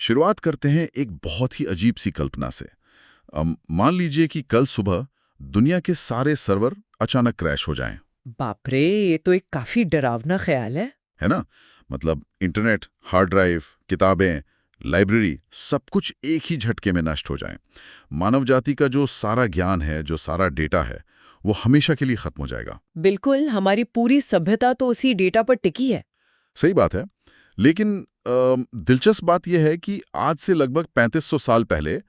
शुरुआत करते हैं एक बहुत ही अजीब सी कल्पना से। मान लीजिए कि कल सुबह दुनिया के सारे सर्वर अचानक क्रैश हो जाएं, बाप रे, ये तो एक काफी डरावना ख्याल है। है ना? मतलब इंटरनेट, हार्ड ड्राइव, किताबें, लाइब्रेरी, सब कुछ एक ही झटके में नष्ट हो जाएं। मानव जाति का जो सारा ज्ञान है, जो सारा डेटा है, वो हमेशा के लिए खत्म हो जाएगा। बिल्कुल, हमारी पूरी सभ्यता तो उसी डेटा पर टिकी है। सही बात है। लेकिन दिलचस्प बात यह है कि आज से लगभग 3500 साल पहले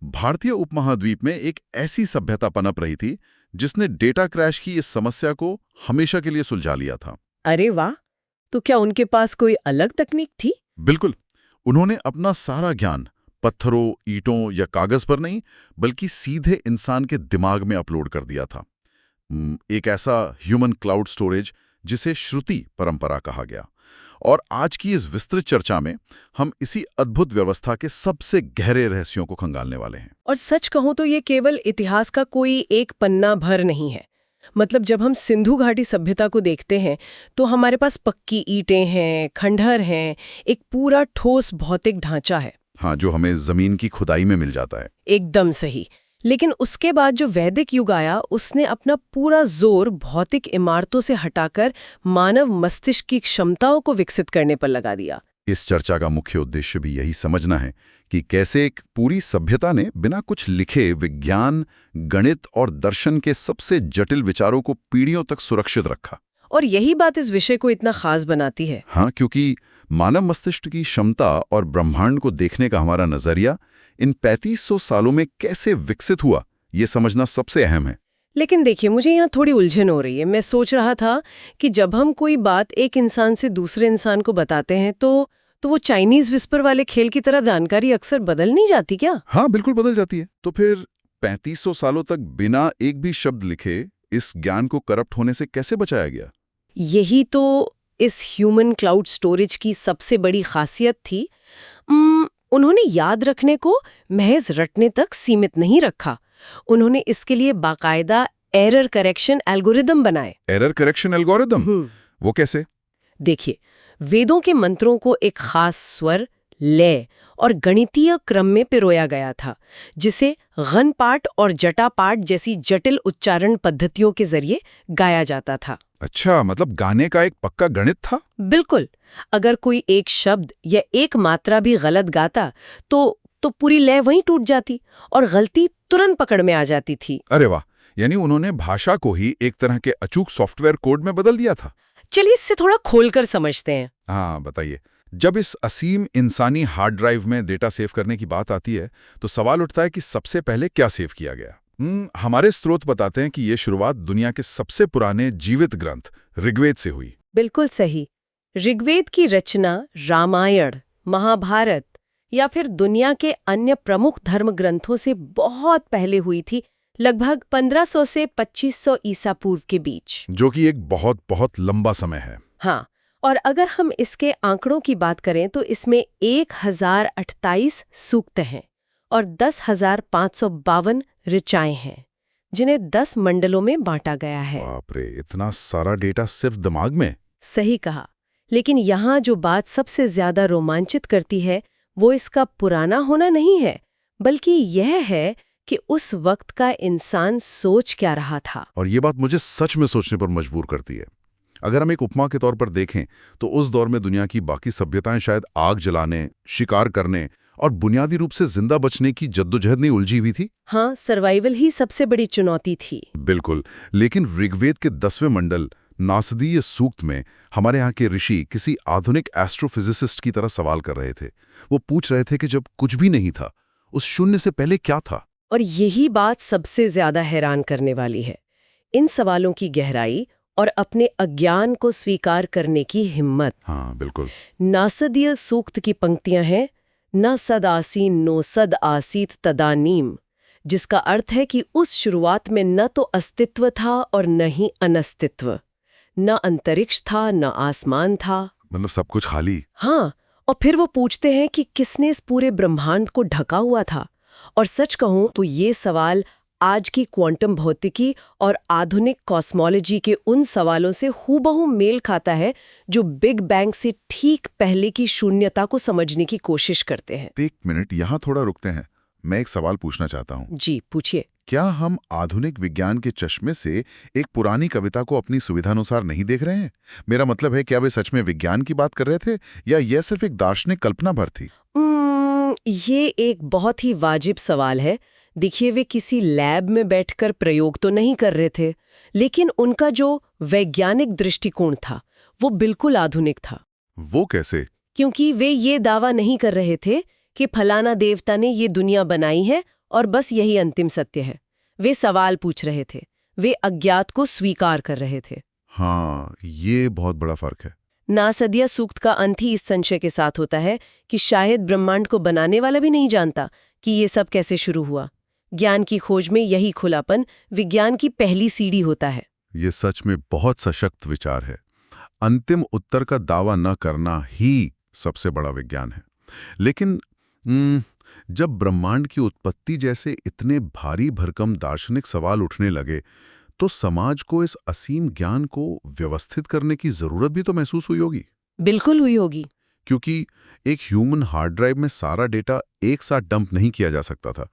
भारतीय उपमहाद्वीप में एक ऐसी सभ्यता पनप रही थी जिसने डेटा क्रैश की इस समस्या को हमेशा के लिए सुलझा लिया था। अरे वाह, तो क्या उनके पास कोई अलग तकनीक थी? बिल्कुल। उन्होंने अपना सारा ज्ञान पत्थरों, ईंटों या कागज पर नहीं, बल्कि सीधे इंसान के दिमाग में अपलोड कर दिया था। एक ऐसा ह्यूमन क्लाउड स्टोरेज जिसे श्रुति परंपरा कहा गया। और आज की इस विस्तृत चर्चा में हम इसी अद्भुत व्यवस्था के सबसे गहरे रहस्यों को खंगालने वाले हैं। और सच कहूं तो ये केवल इतिहास का कोई एक पन्ना भर नहीं है। मतलब जब हम सिंधु घाटी सभ्यता को देखते हैं तो हमारे पास पक्की ईंटें हैं, खंडहर हैं, एक पूरा ठोस भौतिक ढांचा है। हाँ, जो हमें जमीन की खुदाई में मिल जाता है। एकदम सही। लेकिन उसके बाद जो वैदिक युग आया, उसने अपना पूरा जोर भौतिक इमारतों से हटाकर मानव मस्तिष्क की क्षमताओं को विकसित करने पर लगा दिया। इस चर्चा का मुख्य उद्देश्य भी यही समझना है कि कैसे एक पूरी सभ्यता ने बिना कुछ लिखे विज्ञान, गणित और दर्शन के सबसे जटिल विचारों को पीढ़ियों तक सुरक्षित रखा। और यही बात इस विषय को इतना खास बनाती है। हाँ, क्योंकि मानव मस्तिष्क की क्षमता और ब्रह्मांड को देखने का हमारा नजरिया इन 3500 सालों में कैसे विकसित हुआ, ये समझना सबसे अहम है। लेकिन देखिए, मुझे यहाँ थोड़ी उलझन हो रही है। मैं सोच रहा था कि जब हम कोई बात एक इंसान से दूसरे इंसान को बताते हैं तो वो चाइनीज विस्पर वाले खेल की तरह जानकारी अक्सर बदल नहीं जाती क्या? हाँ, बिल्कुल बदल जाती है। तो फिर 3500 सालों तक बिना एक भी शब्द लिखे इस ज्ञान को करप्ट होने से कैसे बचाया गया? यही तो इस ह्यूमन क्लाउड स्टोरेज की सबसे बड़ी खासियत थी। उन्होंने याद रखने को महज रटने तक सीमित नहीं रखा। उन्होंने इसके लिए बाकायदा एरर करेक्शन एल्गोरिदम बनाए। Error correction algorithm? वो कैसे? देखिए, वेदों के मंत्रों को एक खास स्वर, लय और गणितीय क्रम में पिरोया गया था, जिसे गण पाठ और जटा पाठ जैसी जटिल उच्चारण पद्धतियों के जरिए गाया जाता था। अच्छा, मतलब गाने का एक पक्का गणित था? बिल्कुल। अगर कोई एक शब्द या एक मात्रा भी गलत गाता तो पूरी लय वहीं टूट जाती और गलती तुरंत पकड़ में आ जाती थी। अरे वाह, यानी उन्होंने भाषा को ही एक तरह के अचूक सॉफ्टवेयर कोड में बदल दिया था। चलिए इससे थोड़ा खोलकर समझते हैं। हाँ, बताइए। जब इस असीम इंसानी हार्ड ड्राइव में डेटा सेव करने की बात आती है तो सवाल उठता है कि सबसे पहले क्या सेव किया गया। हमारे स्रोत बताते हैं कि ये शुरुआत दुनिया के सबसे पुराने जीवित ग्रंथ ऋग्वेद से हुई। बिल्कुल सही। ऋग्वेद की रचना रामायण, महाभारत या फिर दुनिया के अन्य प्रमुख धर्म ग्रंथों से बहुत पहले हुई थी, लगभग 1500 से 2500 ईसा पूर्व के बीच, जो कि एक बहुत बहुत लंबा समय है। हाँ। और अगर हम इसके आंकड़ों की बात करें तो इसमें 1028 सूक्त हैं और 10,552 ऋचाएं हैं, जिन्हें 10 मंडलों में बांटा गया है। बाप रे, इतना सारा डेटा सिर्फ दिमाग में? सही कहा। लेकिन यहाँ जो बात सबसे ज्यादा रोमांचित करती है वो इसका पुराना होना नहीं है, बल्कि यह है कि उस वक्त का इंसान सोच क्या रहा था। और ये बात मुझे सच में सोचने पर मजबूर करती है। अगर हम एक उपमा के तौर पर देखें तो उस दौर में दुनिया की बाकी सभ्यताएं शायद आग जलाने, शिकार करने और बुनियादी रूप से जिंदा बचने की जद्दोजहद में उलझी हुई थी। हाँ, सर्वाइवल ही सबसे बड़ी चुनौती थी। बिल्कुल। लेकिन ऋग्वेद के 10वें मंडल नासदीय सूक्त में हमारे यहाँ के ऋषि किसी आधुनिक एस्ट्रोफिजिसिस्ट की तरह सवाल कर रहे थे। वो पूछ रहे थे कि जब कुछ भी नहीं था, उस शून्य से पहले क्या था? और यही बात सबसे ज्यादा हैरान करने वाली है। इन सवालों की गहराई और अपने अज्ञान को स्वीकार करने की हिम्मत। हाँ, बिल्कुल। नासदीय सूक्त की पंक्तियां हैं, न सद आसीन नो सद आसीत तदानीम, जिसका अर्थ है कि उस शुरुआत में न तो अस्तित्व था और न ही अनस्तित्व, न अंतरिक्ष था न आसमान था, मतलब सब कुछ खाली। हाँ। और फिर वो पूछते हैं कि किसने इस पूरे ब्रह्मांड को ढका हुआ था। और सच कहूं तो ये सवाल आज की क्वांटम भौतिकी और आधुनिक कॉस्मोलॉजी के उन सवालों से हूबहू मेल खाता है जो बिग बैंग से ठीक पहले की शून्यता को समझने की कोशिश करते हैं। एक मिनट यहाँ थोड़ा रुकते हैं। मैं एक सवाल पूछना चाहता हूँ। जी पूछिए। क्या हम आधुनिक विज्ञान के चश्मे से एक पुरानी कविता को अपनी सुविधानुसार नहीं देख रहे हैं? मेरा मतलब है, क्या वे सच में विज्ञान की बात कर रहे थे या यह सिर्फ एक दार्शनिक कल्पना भर थी? ये एक बहुत ही वाजिब सवाल है। देखिए, वे किसी लैब में बैठकर प्रयोग तो नहीं कर रहे थे, लेकिन उनका जो वैज्ञानिक दृष्टिकोण था वो बिल्कुल आधुनिक था। वो कैसे? क्योंकि वे ये दावा नहीं कर रहे थे कि फलाना देवता ने ये दुनिया बनाई है और बस यही अंतिम सत्य है। वे सवाल पूछ रहे थे, वे अज्ञात को स्वीकार कर रहे थे। हाँ, ये बहुत बड़ा फर्क है। नासदिया सूक्त का अंत ही इस संशय के साथ होता है कि शायद ब्रह्मांड को बनाने वाला भी नहीं जानता कि ये सब कैसे शुरू हुआ। ज्ञान की खोज में यही खुलापन विज्ञान की पहली सीढ़ी होता है। ये सच में बहुत सशक्त विचार है। अंतिम उत्तर का दावा न करना ही सबसे बड़ा विज्ञान है। लेकिन जब ब्रह्मांड की उत्पत्ति जैसे इतने भारी भरकम दार्शनिक सवाल उठने लगे, तो समाज को इस असीम ज्ञान को व्यवस्थित करने की जरूरत भी तो महसूस हुई होगी। बिल्कुल हुई होगी। क्योंकि एक ह्यूमन हार्ड ड्राइव में सारा डेटा एक साथ डंप नहीं किया जा सकता था।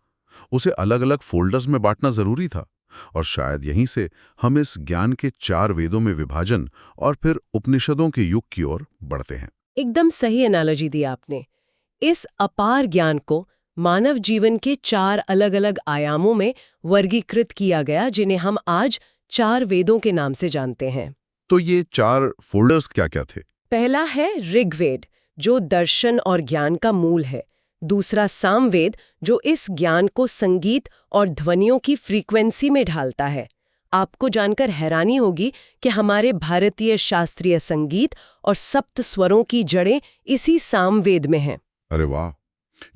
उसे अलग अलग फोल्डर्स में बांटना जरूरी था। और शायद यहीं से हम इस ज्ञान के 4 वेदों में विभाजन और फिर उपनिषदों के युग की ओर बढ़ते हैं। एकदम सही एनालॉजी दी आपने। इस अपार ज्ञान को मानव जीवन के 4 अलग-अलग आयामों में वर्गीकृत किया गया, जिन्हें हम आज 4 वेदों के नाम से जानते हैं। तो ये 4 फोल्डर्स क्या-क्या थे? पहला है ऋग्वेद, जो दर्शन और ज्ञान का मूल है। दूसरा सामवेद, जो इस ज्ञान को संगीत और ध्वनियों की फ्रीक्वेंसी में ढालता है। आपको जानकर हैरानी होगी कि हमारे भारतीय शास्त्रीय संगीत और सप्त स्वरों की जड़ें इसी सामवेद में हैं। अरे वाह!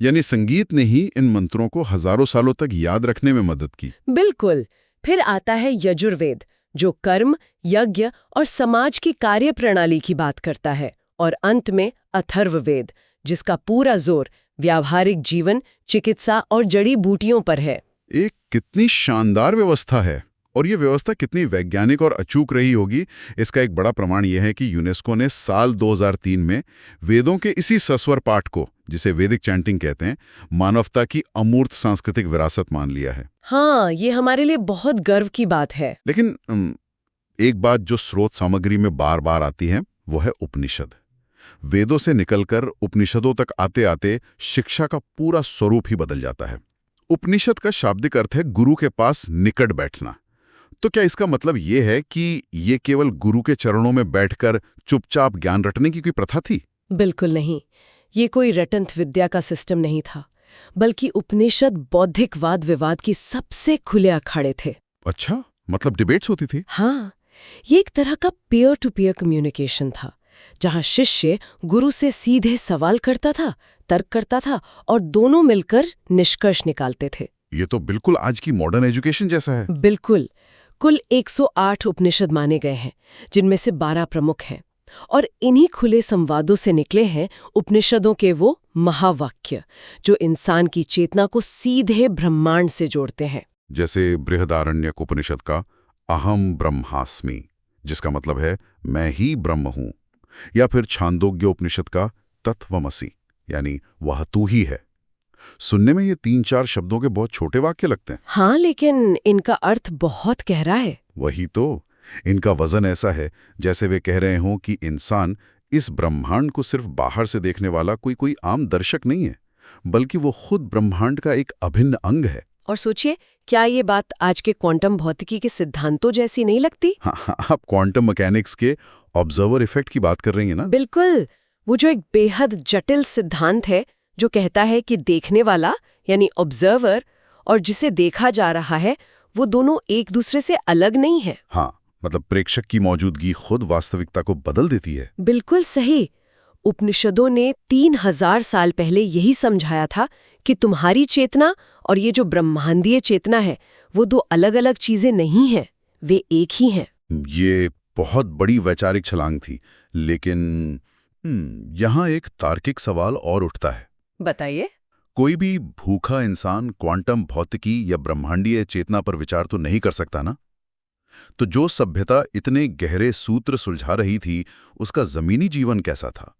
यानी संगीत ने ही इन मंत्रों को हजारों सालों तक याद रखने में मदद की। बिल्कुल। फिर आता है यजुर्वेद, जो कर्म, यज्ञ और समाज की कार्य प्रणाली की बात करता है। और अंत में अथर्ववेद, जिसका पूरा जोर व्यावहारिक जीवन, चिकित्सा और जड़ी बूटियों पर है। एक कितनी शानदार व्यवस्था है। और ये व्यवस्था कितनी वैज्ञानिक और अचूक रही होगी, इसका एक बड़ा प्रमाण यह है कि यूनेस्को ने साल 2003 में वेदों के इसी सस्वर पाठ को, जिसे वैदिक चैंटिंग कहते हैं, मानवता की अमूर्त सांस्कृतिक विरासत मान लिया है। हाँ, ये हमारे लिए बहुत गर्व की बात है। लेकिन एक बात जो स्रोत सामग्री में बार बार आती है, वो है उपनिषद। वेदों से निकलकर उपनिषदों तक आते आते शिक्षा का पूरा स्वरूप ही बदल जाता है। उपनिषद का शाब्दिक अर्थ है गुरु के पास निकट बैठना। तो क्या इसका मतलब ये है कि ये केवल गुरु के चरणों में बैठकर चुपचाप ज्ञान रटने की कोई प्रथा थी? बिल्कुल नहीं। ये कोई रटंत विद्या का सिस्टम नहीं था, बल्कि उपनिषद बौद्धिक वाद विवाद की सबसे खुले अखाड़े थे। अच्छा, मतलब डिबेट्स होती थी? हाँ, ये एक तरह का पीयर टू पीयर कम्युनिकेशन था, जहाँ शिष्य गुरु से सीधे सवाल करता था, तर्क करता था और दोनों मिलकर निष्कर्ष निकालते थे। ये तो बिल्कुल आज की मॉडर्न एजुकेशन जैसा है। बिल्कुल। कुल 108 उपनिषद माने गए हैं, जिनमें से 12 प्रमुख हैं। और इन्हीं खुले संवादों से निकले हैं उपनिषदों के वो महावाक्य, जो इंसान की चेतना को सीधे ब्रह्मांड से जोड़ते हैं। जैसे बृहदारण्यक उपनिषद का अहम ब्रह्मास्मि, जिसका मतलब है मैं ही ब्रह्म हूं, या फिर छांदोग्य उपनिषद का तत्वमसि, यानी वह तू ही है। सुनने में ये 3-4 शब्दों के बहुत छोटे वाक्य लगते हैं। हाँ, लेकिन इनका अर्थ बहुत गहरा है। वही तो, इनका वजन ऐसा है जैसे वे कह रहे हों कि इंसान इस ब्रह्मांड को सिर्फ बाहर से देखने वाला कोई आम दर्शक नहीं है, बल्कि वो खुद ब्रह्मांड का एक अभिन्न अंग है। और सोचिए, क्या ये बात आज के क्वांटम भौतिकी के सिद्धांतों जैसी नहीं लगती? हाँ, आप क्वांटम मैकेनिक्स के ऑब्जर्वर इफेक्ट की बात कर रही हैं ना? बिल्कुल। वो जो एक बेहद जटिल सिद्धांत है, जो कहता है कि देखने वाला यानी ऑब्जर्वर और जिसे देखा जा रहा है, वो दोनों एक दूसरे से अलग नहीं है। हाँ, मतलब प्रेक्षक की मौजूदगी खुद वास्तविकता को बदल देती है। बिल्कुल सही। उपनिषदों ने 3000 साल पहले यही समझाया था कि तुम्हारी चेतना और ये जो ब्रह्मांडीय चेतना है, वो 2 अलग-अलग चीजें नहीं हैं, वे एक ही हैं। ये बहुत बड़ी वैचारिक छलांग थी, लेकिन यहाँ एक तार्किक सवाल और उठता है। बताइए। कोई भी भूखा इंसान क्वांटम भौतिकी या ब्रह्मांडीय चेतना पर विचार तो नहीं कर सकता ना। तो जो सभ्यता इतने गहरे सूत्र सुलझा रही थी, उसका जमीनी जीवन कैसा था?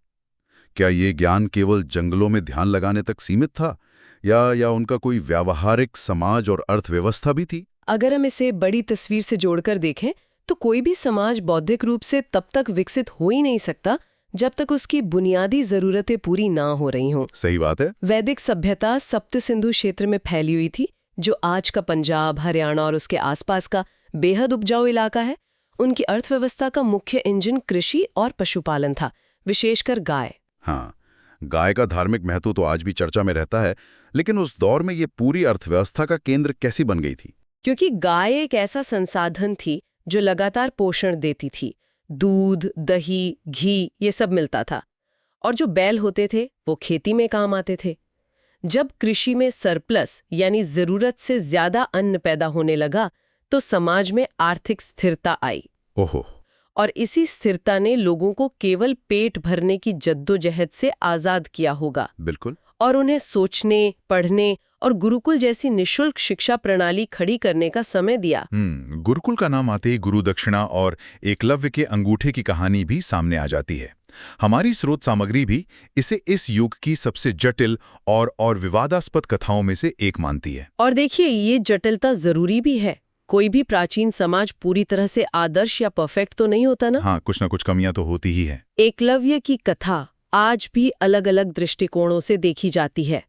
क्या ये ज्ञान केवल जंगलों में ध्यान लगाने तक सीमित था, या उनका कोई व्यावहारिक समाज और अर्थव्यवस्था भी थी? अगर हम इसे बड़ी तस्वीर से जोड़कर देखें तो कोई भी समाज बौद्धिक रूप से तब तक विकसित हो ही नहीं सकता जब तक उसकी बुनियादी जरूरतें पूरी ना हो रही हों। सही बात है। वैदिक सभ्यता सप्त सिंधु क्षेत्र में फैली हुई थी, जो आज का पंजाब, हरियाणा और उसके आसपास का बेहद उपजाऊ इलाका है। उनकी अर्थव्यवस्था का मुख्य इंजन कृषि और पशुपालन था, विशेषकर गाय। हाँ, गाय का धार्मिक महत्व तो आज भी चर्चा में रहता है, लेकिन उस दौर में ये पूरी अर्थव्यवस्था का केंद्र कैसी बन गई थी? क्योंकि गाय एक ऐसा संसाधन थी जो लगातार पोषण देती थी। दूध, दही, घी ये सब मिलता था। और जो बैल होते थे वो खेती में काम आते थे। जब कृषि में सरप्लस यानी जरूरत से ज्यादा अन्न पैदा होने लगा तो समाज में आर्थिक स्थिरता आई। ओहो। और इसी स्थिरता ने लोगों को केवल पेट भरने की जद्दोजहद से आजाद किया होगा। बिल्कुल। और उन्हें सोचने, पढ़ने और गुरुकुल जैसी निःशुल्क शिक्षा प्रणाली खड़ी करने का समय दिया। गुरुकुल का नाम आते ही गुरु दक्षिणा और एकलव्य के अंगूठे की कहानी भी सामने आ जाती है। हमारी स्रोत सामग्री भी इसे इस युग की सबसे जटिल और विवादास्पद कथाओं में से एक मानती है। और देखिए, ये जटिलता जरूरी भी है। कोई भी प्राचीन समाज पूरी तरह से आदर्श या परफेक्ट तो नहीं होता ना। हाँ, कुछ ना कुछ कमियां तो होती ही है। एकलव्य की कथा आज भी अलग अलग दृष्टिकोणों से देखी जाती है।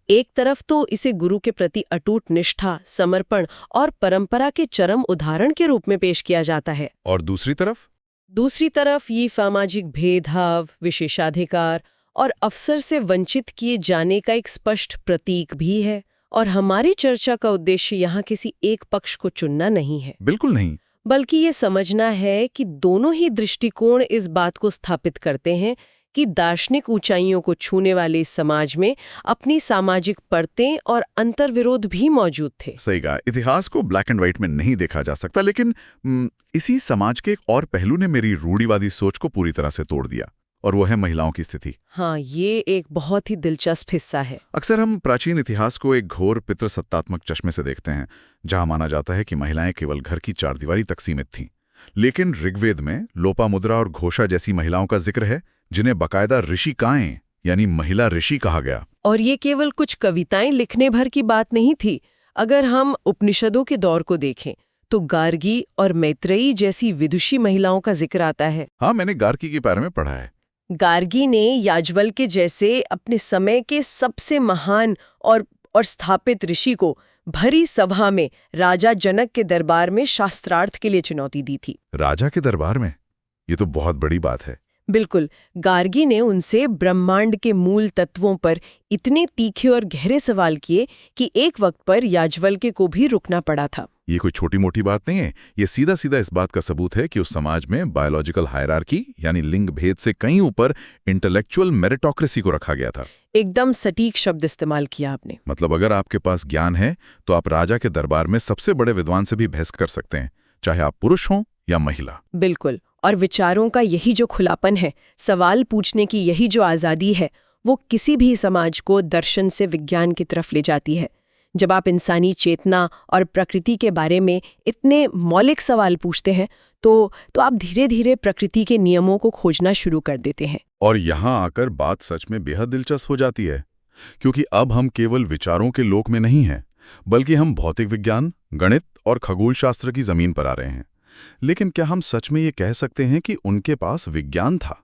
एक तरफ तो इसे गुरु के प्रति अटूट निष्ठा, समर्पण और परंपरा के चरम उदाहरण के रूप में पेश किया जाता है। और दूसरी तरफ ये सामाजिक भेदभाव, विशेषाधिकार और अवसर से वंचित किए जाने का एक स्पष्ट प्रतीक भी है। और हमारी चर्चा का उद्देश्य यहाँ किसी एक पक्ष को चुनना नहीं है। बिल्कुल नहीं। बल्कि ये समझना है कि दोनों ही दृष्टिकोण इस बात को स्थापित करते हैं कि दार्शनिक ऊंचाइयों को छूने वाले इस समाज में अपनी सामाजिक परतें और अंतर्विरोध भी मौजूद थे। सही कहा। इतिहास को ब्लैक एंड व्हाइट में नहीं देखा जा सकता, लेकिन इसी समाज के एक और पहलू ने मेरी रूढ़िवादी सोच को पूरी तरह से तोड़ दिया, और वो है महिलाओं की स्थिति। हाँ, ये एक बहुत ही दिलचस्प हिस्सा है। अक्सर हम प्राचीन इतिहास को एक घोर पितृसत्तात्मक चश्मे से देखते हैं, जहां माना जाता है कि महिलाएं केवल घर की चारदीवारी तक सीमित थीं। लेकिन ऋग्वेद में लोपामुद्रा और घोषा जैसी महिलाओं का जिक्र है, जिन्हें बकायदा ऋषिकाएं यानी महिला ऋषि कहा गया। और ये केवल कुछ कविताएं लिखने भर की बात नहीं थी। अगर हम उपनिषदों के दौर को देखें तो गार्गी और मैत्रेयी जैसी विदुषी महिलाओं का जिक्र आता है। हाँ, मैंने गार्गी के बारे में पढ़ा है। गार्गी ने याज्ञवल्क्य जैसे अपने समय के सबसे महान और स्थापित ऋषि को भरी सभा में राजा जनक के दरबार में शास्त्रार्थ के लिए चुनौती दी थी। राजा के दरबार में? ये तो बहुत बड़ी बात है। बिल्कुल। गार्गी ने उनसे ब्रह्मांड के मूल तत्वों पर इतने तीखे और गहरे सवाल किए कि एक वक्त पर याज्ञवल्क्य को भी रुकना पड़ा था। ये कोई छोटी मोटी बात नहीं है। ये सीधा सीधा इस बात का सबूत है कि उस समाज में बायोलॉजिकल हायरार्की यानी लिंग भेद से कहीं ऊपर इंटेलेक्चुअल मेरिटोक्रेसी को रखा गया था। एकदम सटीक शब्द इस्तेमाल किया आपने। मतलब अगर आपके पास ज्ञान है तो आप राजा के दरबार में सबसे बड़े विद्वान से भी बहस कर सकते हैं, चाहे आप पुरुष हों या महिला। बिल्कुल। और विचारों का यही जो खुलापन है, सवाल पूछने की यही जो आज़ादी है, वो किसी भी समाज को दर्शन से विज्ञान की तरफ ले जाती है। जब आप इंसानी चेतना और प्रकृति के बारे में इतने मौलिक सवाल पूछते हैं तो आप धीरे धीरे प्रकृति के नियमों को खोजना शुरू कर देते हैं। और यहाँ आकर बात सच में बेहद दिलचस्प हो जाती है, क्योंकि अब हम केवल विचारों के लोक में नहीं हैं, बल्कि हम भौतिक विज्ञान, गणित और खगोल शास्त्र की जमीन पर आ रहे हैं। लेकिन क्या हम सच में ये कह सकते हैं कि उनके पास विज्ञान था?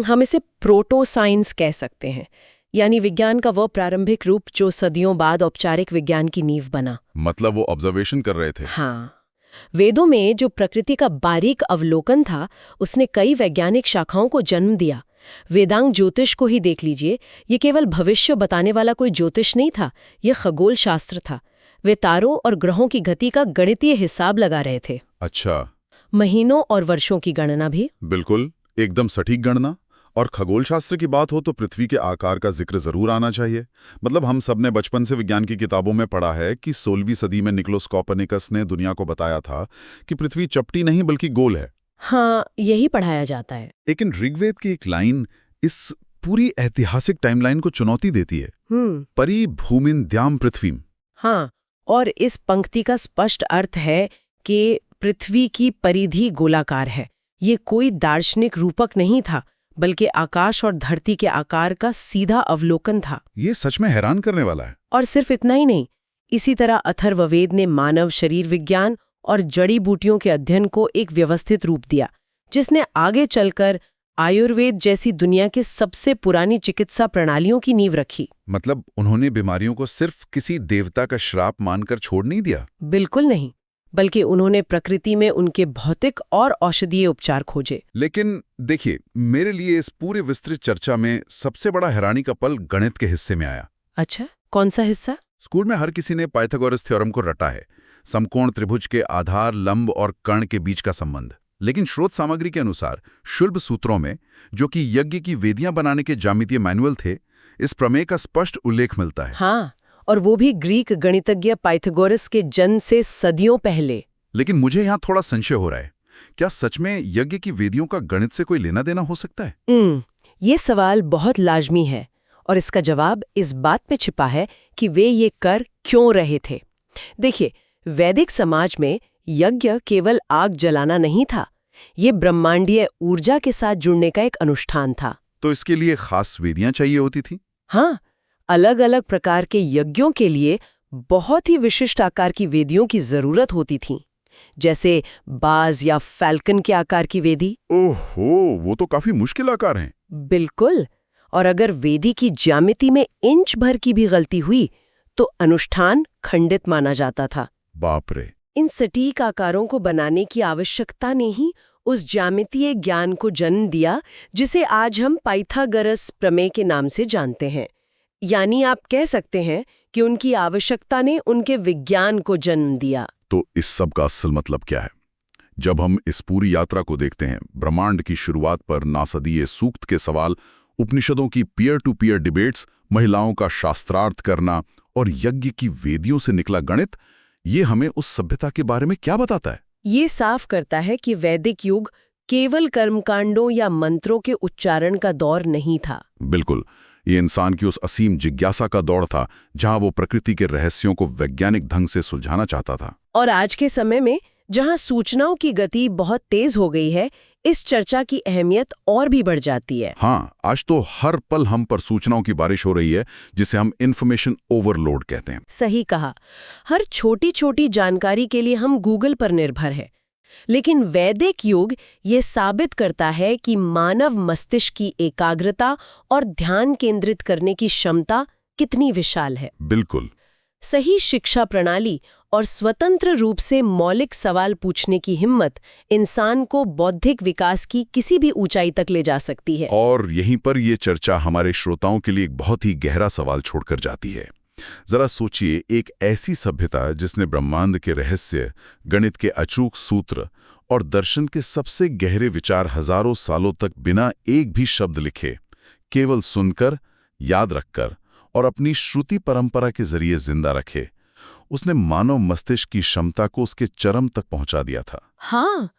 हम इसे प्रोटो साइंस कह सकते हैं, यानी विज्ञान का वो प्रारंभिक रूप जो सदियों बाद औपचारिक विज्ञान की नींव बना। मतलब वो ऑब्जर्वेशन कर रहे थे। हाँ, वेदों में जो प्रकृति का बारीक अवलोकन था, उसने कई वैज्ञानिक शाखाओं को जन्म दिया। वेदांग ज्योतिष को ही देख लीजिए। ये केवल भविष्य बताने वाला कोई ज्योतिष नहीं था, ये खगोल शास्त्र था। वे तारों और ग्रहों की गति का गणितीय हिसाब लगा रहे थे। अच्छा। महीनों और वर्षों की गणना भी। बिल्कुल, एकदम सटीक गणना। और खगोल शास्त्र की बात हो तो पृथ्वी के आकार का जिक्र जरूर आना चाहिए। मतलब हम सब ने बचपन से विज्ञान की किताबों में पढ़ा है कि 16वीं सदी में निकोलस कोपर्निकस ने दुनिया को बताया था कि पृथ्वी चपटी नहीं बल्कि गोल है। हाँ, यही पढ़ाया जाता है। लेकिन ऋग्वेद की एक लाइन इस पूरी ऐतिहासिक टाइमलाइन को चुनौती देती है। परिभूमिन द्याम पृथ्वीम। हाँ, और इस पंक्ति का स्पष्ट अर्थ है कि पृथ्वी की परिधि गोलाकार है। ये कोई दार्शनिक रूपक नहीं था, बल्कि आकाश और धरती के आकार का सीधा अवलोकन था। ये सच में हैरान करने वाला है। और सिर्फ इतना ही नहीं, इसी तरह अथर्ववेद ने मानव शरीर विज्ञान और जड़ी बूटियों के अध्ययन को एक व्यवस्थित रूप दिया, जिसने आगे चलकर आयुर्वेद जैसी दुनिया के सबसे पुरानी चिकित्सा प्रणालियों की नींव रखी। मतलब उन्होंने बीमारियों को सिर्फ किसी देवता का श्राप मानकर छोड़ नहीं दिया। बिल्कुल नहीं, बल्कि उन्होंने प्रकृति में उनके भौतिक और औषधीय उपचार खोजे। लेकिन देखिए, मेरे लिए इस पूरे विस्तृत चर्चा में सबसे बड़ा हैरानी का पल गणित के हिस्से में आया। अच्छा, कौन सा हिस्सा? स्कूल में हर किसी ने पाइथागोरस थ्योरम को रटा है, समकोण त्रिभुज के आधार, लंब और कर्ण के बीच का संबंध। लेकिन स्रोत सामग्री के अनुसार शुल्ब सूत्रों में, जो कि यज्ञ की वेदियां बनाने के ज्यामितीय मैनुअल थे, इस प्रमेय का स्पष्ट उल्लेख मिलता है। हाँ, और वो भी ग्रीक गणितज्ञ पाइथागोरस के जन्म से सदियों पहले। लेकिन मुझे यहाँ थोड़ा संशय हो रहा है, क्या सच में यज्ञ की वेदियों का गणित से कोई लेना देना हो सकता है? ये सवाल बहुत लाजमी है, और इसका जवाब इस बात में छिपा है कि वे ये कर क्यों रहे थे। देखिए, वैदिक समाज में यज्ञ केवल आग जलाना नहीं था, ये ब्रह्मांडीय ऊर्जा के साथ जुड़ने का एक अनुष्ठान था। तो इसके लिए खास वेदियां चाहिए होती थी? हाँ, अलग अलग प्रकार के यज्ञों के लिए बहुत ही विशिष्ट आकार की वेदियों की जरूरत होती थी, जैसे बाज या फैल्कन के आकार की वेदी। ओहो, वो तो काफी मुश्किल आकार हैं। बिल्कुल, और अगर वेदी की ज्यामिति में इंच भर की भी गलती हुई तो अनुष्ठान खंडित माना जाता था। बाप रे। इन सटीक आकारों को बनाने की आवश्यकता ने ही उस ज्यामितीय ज्ञान को जन्म दिया जिसे आज हम पाइथागोरस प्रमेय के नाम से जानते हैं। यानी आप कह सकते हैं कि उनकी आवश्यकता ने उनके विज्ञान को जन्म दिया। तो इस सब का असल मतलब क्या है? जब हम इस पूरी यात्रा को देखते हैं, ब्रह्मांड की शुरुआत पर नासदीय सूक्त के सवाल, उपनिषदों की पीयर टू पीयर डिबेट्स, महिलाओं का शास्त्रार्थ करना और यज्ञ की वेदियों से निकला गणित, ये हमें उस सभ्यता के बारे में क्या बताता है? ये साफ करता है कि वैदिक युग केवल कर्मकांडों या मंत्रों के उच्चारण का दौर नहीं था। बिल्कुल, ये इंसान की उस असीम जिज्ञासा का दौर था जहां वो प्रकृति के रहस्यों को वैज्ञानिक ढंग से सुलझाना चाहता था। और आज के समय में, जहां सूचनाओं की गति बहुत तेज हो गई है, इस चर्चा की अहमियत और भी बढ़ जाती है। हाँ, आज तो हर पल हम पर सूचनाओं की बारिश हो रही है, जिसे हम इंफॉर्मेशन ओवरलोड कहते हैं। सही कहा, हर छोटी छोटी जानकारी के लिए हम गूगल पर निर्भर है। लेकिन वैदिक युग ये साबित करता है कि मानव मस्तिष्क की एकाग्रता और ध्यान केंद्रित करने की क्षमता कितनी विशाल है। बिल्कुल। सही शिक्षा प्रणाली और स्वतंत्र रूप से मौलिक सवाल पूछने की हिम्मत इंसान को बौद्धिक विकास की किसी भी ऊंचाई तक ले जा सकती है। और यहीं पर ये चर्चा हमारे श्रोताओं के लिए एक बहुत ही गहरा सवाल छोड़कर जाती है। जरा सोचिए, एक ऐसी सभ्यता जिसने ब्रह्मांड के रहस्य, गणित के अचूक सूत्र और दर्शन के सबसे गहरे विचार हजारों सालों तक बिना एक भी शब्द लिखे, केवल सुनकर, याद रखकर और अपनी श्रुति परंपरा के जरिए जिंदा रखे, उसने मानव मस्तिष्क की क्षमता को उसके चरम तक पहुंचा दिया था। हाँ,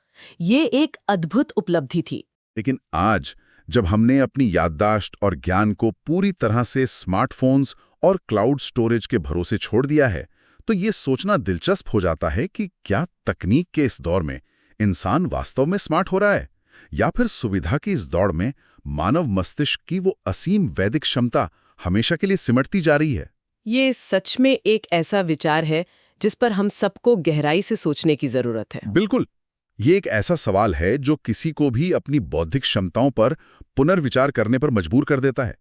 ये एक अद्भुत उपलब्धि थी। लेकिन आज जब हमने अपनी याददाश्त और ज्ञान को पूरी तरह से स्मार्टफोन्स और क्लाउड स्टोरेज के भरोसे छोड़ दिया है, तो ये सोचना दिलचस्प हो जाता है कि क्या तकनीक के इस दौर में इंसान वास्तव में स्मार्ट हो रहा है, या फिर सुविधा की इस दौड़ में मानव मस्तिष्क की वो असीम वैदिक क्षमता हमेशा के लिए सिमटती जा रही है। ये सच में एक ऐसा विचार है जिस पर हम सबको गहराई से सोचने की जरूरत है। बिल्कुल, ये एक ऐसा सवाल है जो किसी को भी अपनी बौद्धिक क्षमताओं पर पुनर्विचार करने पर मजबूर कर देता है।